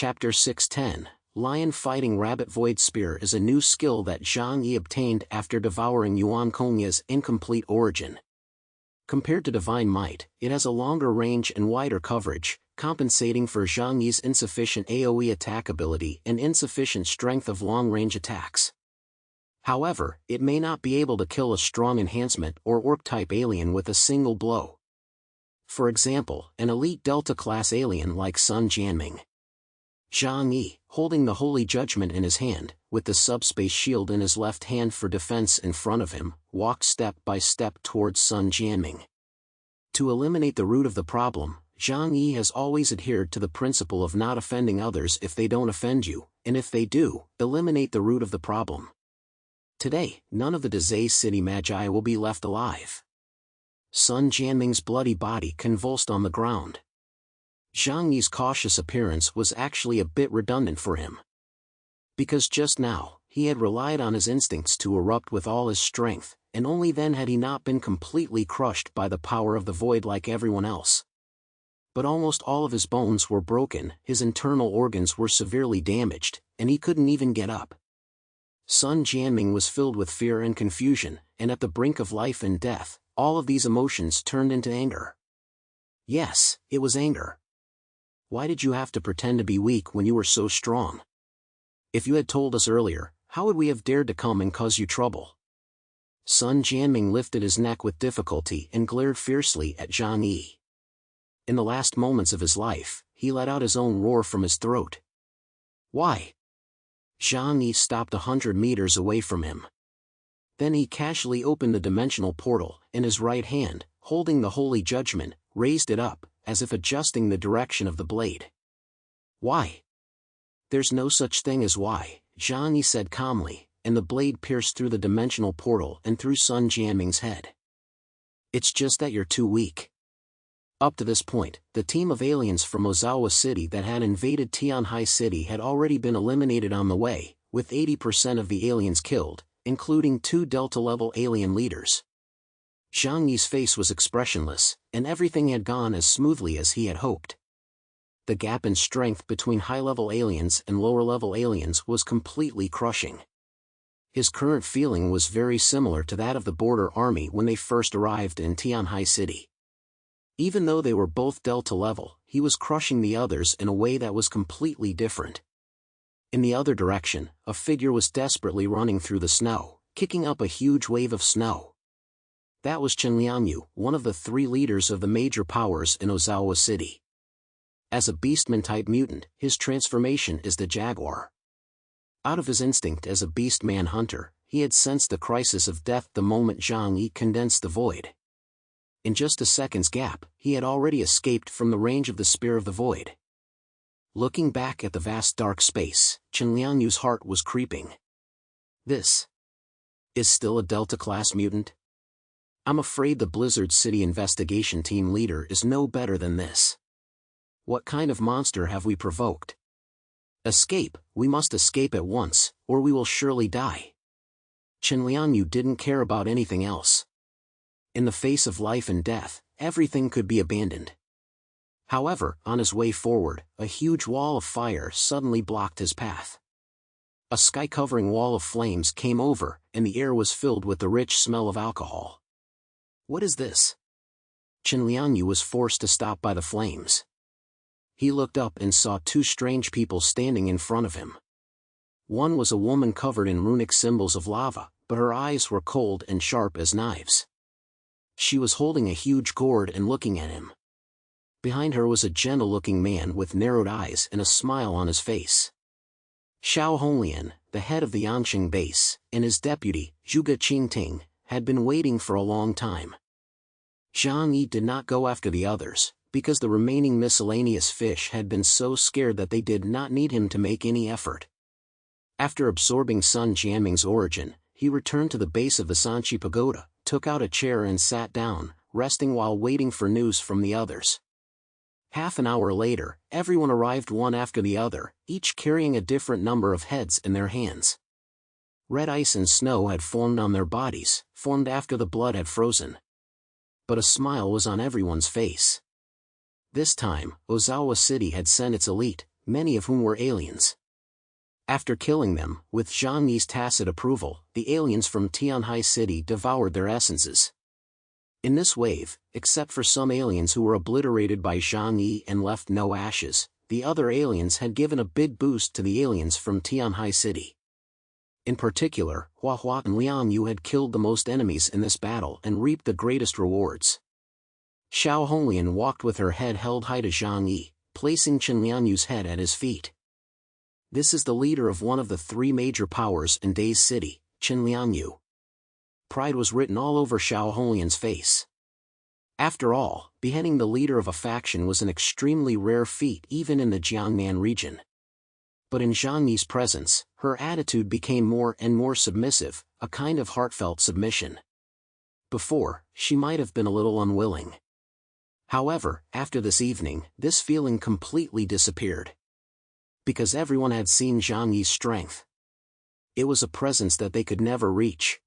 Chapter 610, Lion Fighting Rabbit. Void Spear is a new skill that Jangi obtained after devouring Yuan Kongya's incomplete origin. Compared to Divine Might, it has a longer range and wider coverage, compensating for Zhangyi's insufficient AoE attack ability and insufficient strength of long-range attacks. However, it may not be able to kill a strong enhancement or orc-type alien with a single blow. For example, an elite Delta-class alien like Sun Jianming. Jangi, holding the Holy Judgment in his hand, with the subspace shield in his left hand for defense in front of him, walked step by step towards Sun Jianming. To eliminate the root of the problem, Jangi has always adhered to the principle of not offending others if they don't offend you, and if they do, eliminate the root of the problem. Today, none of the Dazai City Magi will be left alive. Sun Jianming's bloody body convulsed on the ground. Zhangyi's cautious appearance was actually a bit redundant for him. Because just now, he had relied on his instincts to erupt with all his strength, and only then had he not been completely crushed by the power of the void like everyone else. But almost all of his bones were broken, his internal organs were severely damaged, and he couldn't even get up. Sun Jianming was filled with fear and confusion, and at the brink of life and death, all of these emotions turned into anger. Yes, it was anger. Why did you have to pretend to be weak when you were so strong? If you had told us earlier, how would we have dared to come and cause you trouble? Sun Jianming lifted his neck with difficulty and glared fiercely at Jangi. In the last moments of his life, he let out his own roar from his throat. Why? Jangi stopped 100 meters away from him. Then he casually opened the dimensional portal, in his right hand, holding the Holy Judgment, raised it up, as if adjusting the direction of the blade. Why? There's no such thing as why, Jangi said calmly, and the blade pierced through the dimensional portal and through Sun Jianming's head. It's just that you're too weak. Up to this point, the team of aliens from Ozawa City that had invaded Tianhai City had already been eliminated on the way, with 80% of the aliens killed, including 2 Delta-level alien leaders. Zhangyi's face was expressionless, and everything had gone as smoothly as he had hoped. The gap in strength between high-level aliens and lower-level aliens was completely crushing. His current feeling was very similar to that of the border army when they first arrived in Tianhai City. Even though they were both Delta-level, he was crushing the others in a way that was completely different. In the other direction, a figure was desperately running through the snow, kicking up a huge wave of snow. That was Chen Liangyu, one of the 3 leaders of the major powers in Ozawa City. As a beastman-type mutant, his transformation is the jaguar. Out of his instinct as a beastman hunter, he had sensed the crisis of death the moment Zhangyi condensed the void. In just a second's gap, he had already escaped from the range of the Spear of the Void. Looking back at the vast dark space, Chen Liangyu's heart was creeping. This is still a Delta-class mutant? I'm afraid the Blizzard City investigation team leader is no better than this. What kind of monster have we provoked? Escape, we must escape at once, or we will surely die. Chen Liangyu didn't care about anything else. In the face of life and death, everything could be abandoned. However, on his way forward, a huge wall of fire suddenly blocked his path. A sky-covering wall of flames came over, and the air was filled with the rich smell of alcohol. What is this? Chen Liangyu was forced to stop by the flames. He looked up and saw 2 strange people standing in front of him. One was a woman covered in runic symbols of lava, but her eyes were cold and sharp as knives. She was holding a huge gourd and looking at him. Behind her was a gentle-looking man with narrowed eyes and a smile on his face. Xiao Honglian, the head of the Yanqing base, and his deputy, Zhuge Qingting, had been waiting for a long time. Zhangyi did not go after the others, because the remaining miscellaneous fish had been so scared that they did not need him to make any effort. After absorbing Sun Jianming's origin, he returned to the base of the Sanchi Pagoda, took out a chair and sat down, resting while waiting for news from the others. Half an hour later, everyone arrived one after the other, each carrying a different number of heads in their hands. Red ice and snow had formed on their bodies, formed after the blood had frozen. But a smile was on everyone's face. This time, Ozawa City had sent its elite, many of whom were aliens. After killing them, with Jangi's tacit approval, the aliens from Tianhai City devoured their essences. In this wave, except for some aliens who were obliterated by Jangi and left no ashes, the other aliens had given a big boost to the aliens from Tianhai City. In particular, Hua Hua and Liang Yu had killed the most enemies in this battle and reaped the greatest rewards. Xiao Honglian walked with her head held high to Zhang Yi, placing Chen Lianyu's head at his feet. This is the leader of one of the three major powers in Days City, Chen Lianyu. Pride was written all over Xiao Honglian's face. After all, beheading the leader of a faction was an extremely rare feat even in the Jiangnan region. But in Zhang Yi's presence, her attitude became more and more submissive, a kind of heartfelt submission. Before, she might have been a little unwilling. However, after this evening, this feeling completely disappeared. Because everyone had seen Zhang Yi's strength. It was a presence that they could never reach.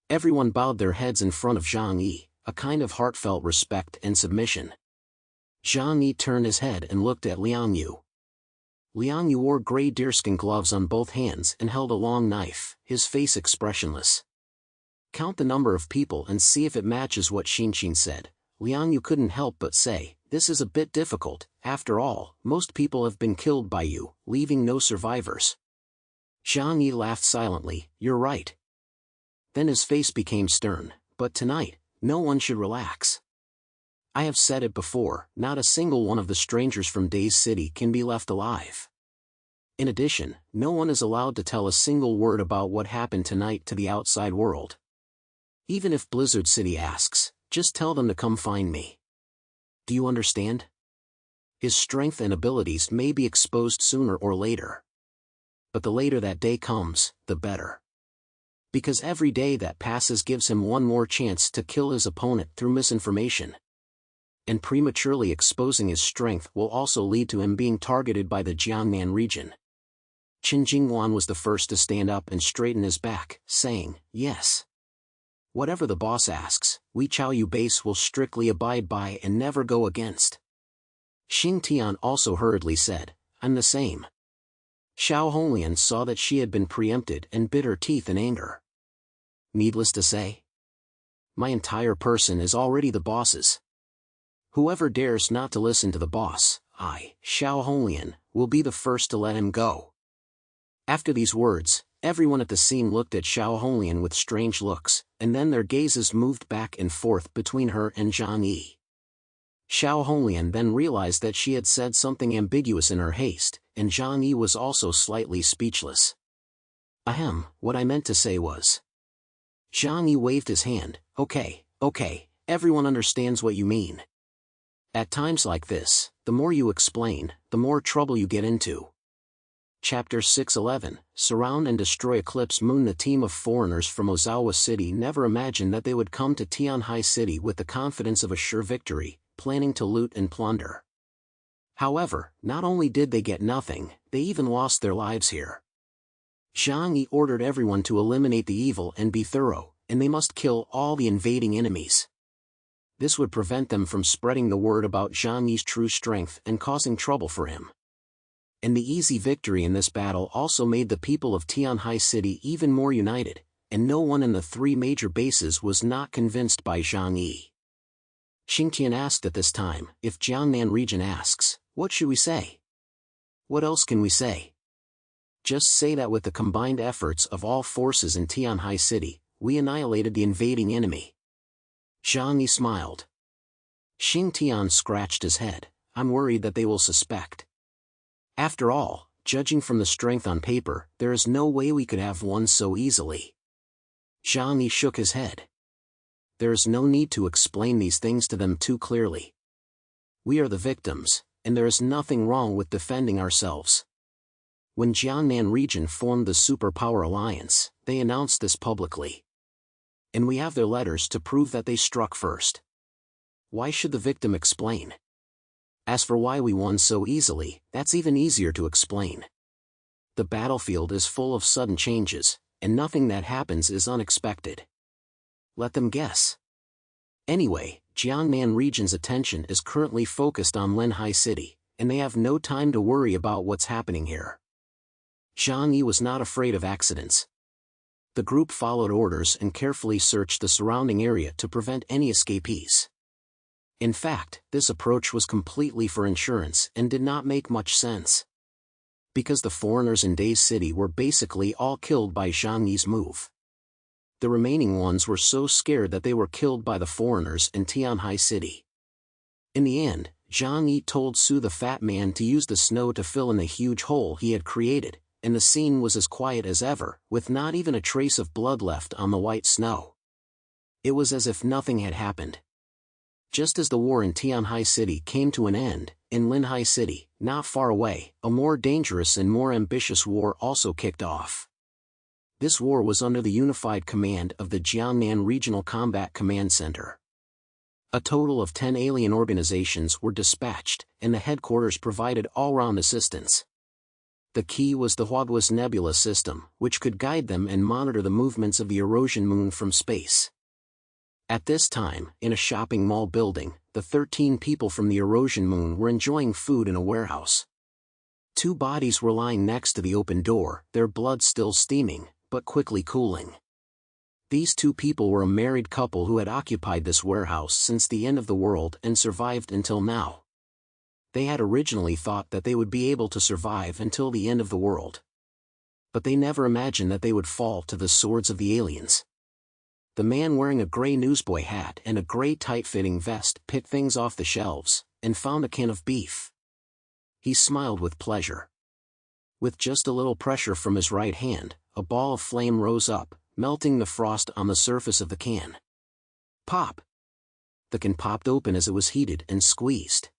Everyone bowed their heads in front of Zhang Yi, a kind of heartfelt respect and submission. Zhang Yi turned his head and looked at Liang Yu. Liang Yu wore gray deerskin gloves on both hands and held a long knife, his face expressionless. Count the number of people and see if it matches what Xinqin said. Liang Yu couldn't help but say, this is a bit difficult, after all, most people have been killed by you, leaving no survivors. Zhang Yi laughed silently, you're right. Then his face became stern, but tonight, no one should relax. I have said it before, not a single one of the strangers from Days City can be left alive. In addition, no one is allowed to tell a single word about what happened tonight to the outside world. Even if Blizzard City asks, just tell them to come find me. Do you understand? His strength and abilities may be exposed sooner or later. But the later that day comes, the better. Because every day that passes gives him one more chance to kill his opponent through misinformation. And prematurely exposing his strength will also lead to him being targeted by the Jiangnan region. Qin Jingwan was the first to stand up and straighten his back, saying, yes. Whatever the boss asks, we Chaoyu base will strictly abide by and never go against. Xing Tian also hurriedly said, I'm the same. Xiao Honglian saw that she had been preempted and bit her teeth in anger. Needless to say, my entire person is already the boss's. Whoever dares not to listen to the boss, I, Xiao Honglian, will be the first to let him go. After these words, everyone at the scene looked at Xiao Honglian with strange looks, and then their gazes moved back and forth between her and Zhang Yi. Xiao Honglian then realized that she had said something ambiguous in her haste, and Zhang Yi was also slightly speechless. Ahem, what I meant to say was. Zhang Yi waved his hand, okay, everyone understands what you mean. At times like this, the more you explain, the more trouble you get into. Chapter 611, Surround and Destroy Eclipse Moon. The team of foreigners from Ozawa City never imagined that they would come to Tianhai City with the confidence of a sure victory, planning to loot and plunder. However, not only did they get nothing, they even lost their lives here. Zhang Yi ordered everyone to eliminate the evil and be thorough, and they must kill all the invading enemies. This would prevent them from spreading the word about Zhang Yi's true strength and causing trouble for him. And the easy victory in this battle also made the people of Tianhai City even more united, and no one in the three major bases was not convinced by Zhang Yi. Xingtian asked at this time, if Jiangnan region asks, what should we say? What else can we say? Just say that with the combined efforts of all forces in Tianhai City, we annihilated the invading enemy. Zhang Yi smiled. Xingtian scratched his head, I'm worried that they will suspect. After all, judging from the strength on paper, there is no way we could have won so easily. Zhang Yi shook his head. There is no need to explain these things to them too clearly. We are the victims, and there is nothing wrong with defending ourselves. When Jiangnan region formed the Superpower Alliance, they announced this publicly. And we have their letters to prove that they struck first. Why should the victim explain? As for why we won so easily, that's even easier to explain. The battlefield is full of sudden changes, and nothing that happens is unexpected. Let them guess. Anyway, Jiangnan region's attention is currently focused on Linhai City, and they have no time to worry about what's happening here. Jangi was not afraid of accidents. The group followed orders and carefully searched the surrounding area to prevent any escapees. In fact, this approach was completely for insurance and did not make much sense. Because the foreigners in Days City were basically all killed by Jangi's move. The remaining ones were so scared that they were killed by the foreigners in Tianhai City. In the end, Jangi told Su the fat man to use the snow to fill in the huge hole he had created, and the scene was as quiet as ever, with not even a trace of blood left on the white snow. It was as if nothing had happened. Just as the war in Tianhai City came to an end, in Linhai City, not far away, a more dangerous and more ambitious war also kicked off. This war was under the unified command of the Jiangnan Regional Combat Command Center. A total of 10 alien organizations were dispatched, and the headquarters provided all-round assistance. The key was the Huaguas Nebula system, which could guide them and monitor the movements of the erosion moon from space. At this time, in a shopping mall building, the 13 people from the erosion moon were enjoying food in a warehouse. 2 bodies were lying next to the open door, their blood still steaming, but quickly cooling. These 2 people were a married couple who had occupied this warehouse since the end of the world and survived until now. They had originally thought that they would be able to survive until the end of the world. But they never imagined that they would fall to the swords of the aliens. The man wearing a gray newsboy hat and a gray tight-fitting vest picked things off the shelves, and found a can of beef. He smiled with pleasure. With just a little pressure from his right hand, a ball of flame rose up, melting the frost on the surface of the can. Pop! The can popped open as it was heated and squeezed.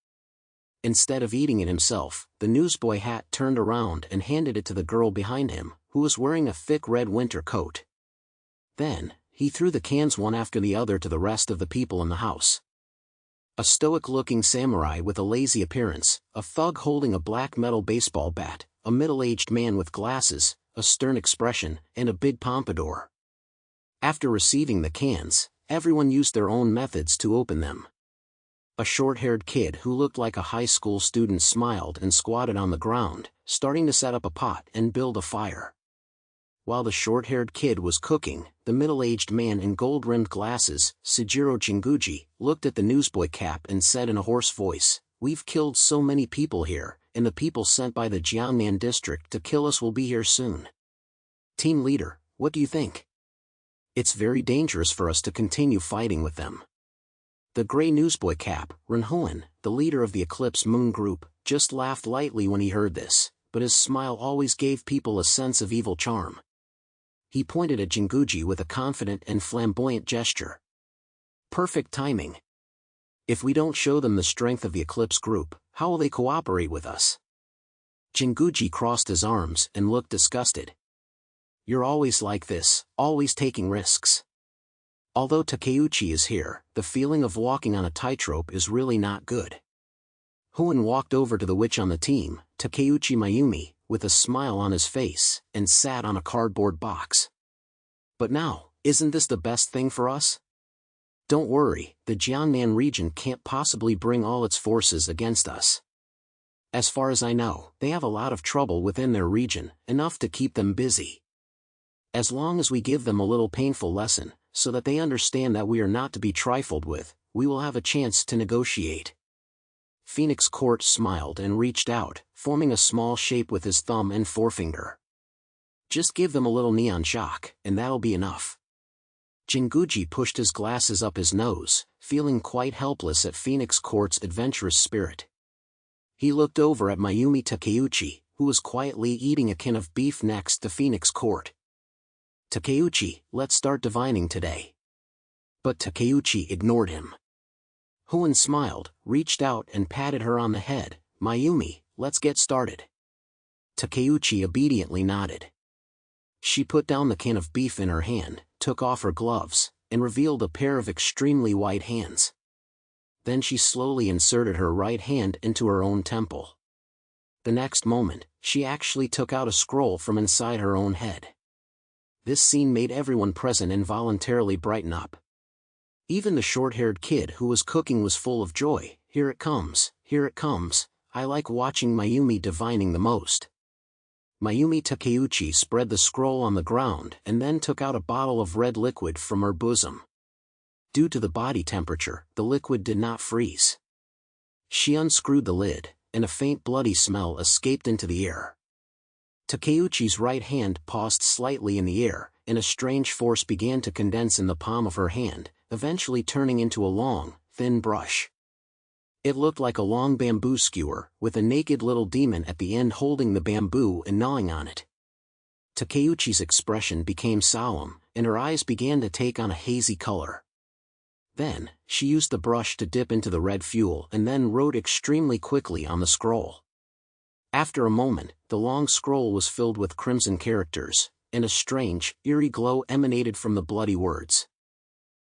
Instead of eating it himself, the newsboy hat turned around and handed it to the girl behind him, who was wearing a thick red winter coat. Then, he threw the cans one after the other to the rest of the people in the house. A stoic-looking samurai with a lazy appearance, a thug holding a black metal baseball bat, a middle-aged man with glasses, a stern expression, and a big pompadour. After receiving the cans, everyone used their own methods to open them. A short-haired kid who looked like a high school student smiled and squatted on the ground, starting to set up a pot and build a fire. While the short-haired kid was cooking, the middle-aged man in gold-rimmed glasses, Sujiro Jinguji, looked at the newsboy cap and said in a hoarse voice, "We've killed so many people here, and the people sent by the Jiangnan district to kill us will be here soon. Team leader, what do you think? It's very dangerous for us to continue fighting with them." The gray newsboy cap, Renhuan, the leader of the Eclipse Moon group, just laughed lightly when he heard this, but his smile always gave people a sense of evil charm. He pointed at Jinguji with a confident and flamboyant gesture. Perfect timing. If we don't show them the strength of the Eclipse group, how will they cooperate with us? Jinguji crossed his arms and looked disgusted. You're always like this, always taking risks. Although Takeuchi is here, the feeling of walking on a tightrope is really not good. Huan walked over to the witch on the team, Takeuchi Mayumi, with a smile on his face, and sat on a cardboard box. But now, isn't this the best thing for us? Don't worry, the Jiangnan region can't possibly bring all its forces against us. As far as I know, they have a lot of trouble within their region, enough to keep them busy. As long as we give them a little painful lesson, so that they understand that we are not to be trifled with, we will have a chance to negotiate. Phoenix Court smiled and reached out, forming a small shape with his thumb and forefinger. Just give them a little neon shock, and that'll be enough. Jinguji pushed his glasses up his nose, feeling quite helpless at Phoenix Court's adventurous spirit. He looked over at Mayumi Takeuchi, who was quietly eating a can of beef next to Phoenix Court. Takeuchi, let's start divining today. But Takeuchi ignored him. Huan smiled, reached out and patted her on the head. Mayumi, let's get started. Takeuchi obediently nodded. She put down the can of beef in her hand, took off her gloves, and revealed a pair of extremely white hands. Then she slowly inserted her right hand into her own temple. The next moment, she actually took out a scroll from inside her own head. This scene made everyone present involuntarily brighten up. Even the short-haired kid who was cooking was full of joy. Here it comes, I like watching Mayumi divining the most. Mayumi Takeuchi spread the scroll on the ground and then took out a bottle of red liquid from her bosom. Due to the body temperature, the liquid did not freeze. She unscrewed the lid, and a faint bloody smell escaped into the air. Takeuchi's right hand paused slightly in the air, and a strange force began to condense in the palm of her hand, eventually turning into a long, thin brush. It looked like a long bamboo skewer, with a naked little demon at the end holding the bamboo and gnawing on it. Takeuchi's expression became solemn, and her eyes began to take on a hazy color. Then, she used the brush to dip into the red fuel and then wrote extremely quickly on the scroll. After a moment, the long scroll was filled with crimson characters, and a strange, eerie glow emanated from the bloody words.